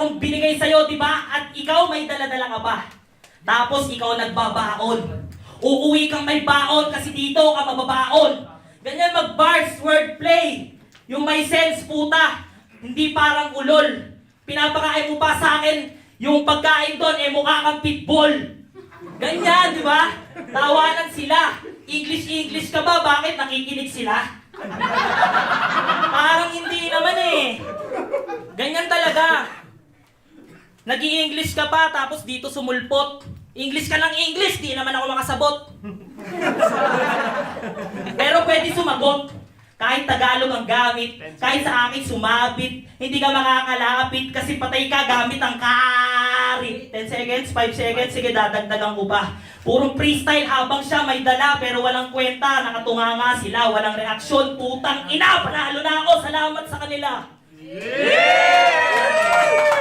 Ang binigay sa'yo, di ba? At ikaw may dala-dala ka pa. Tapos ikaw nagbabaon. Uuwi kang may baon kasi dito ka mababaon. Ganyan mag-bars, wordplay. Yung may sense, puta. Hindi parang ulol. Pinapakain mo pa sa akin yung pagkain doon, mukha kang pitbull. Ganyan, di ba? Tawanan sila. English ka ba? Bakit nakikinig sila? Parang hindi naman Ganyan talaga. Nag-i-English ka pa, tapos dito sumulpot. English ka ng English, di naman ako makasabot. Pero pwede sumagot. Kahit Tagalog ang gamit, kahit sa akin sumabit, hindi ka makakalapit kasi patay ka gamit ang karit. 10 seconds, 5 seconds, sige dadagdagan ko pa. Purong freestyle habang siya may dala pero walang kwenta, nakatunganga sila, walang reaksyon, putang ina, panalo na ako, salamat sa kanila. Yeah!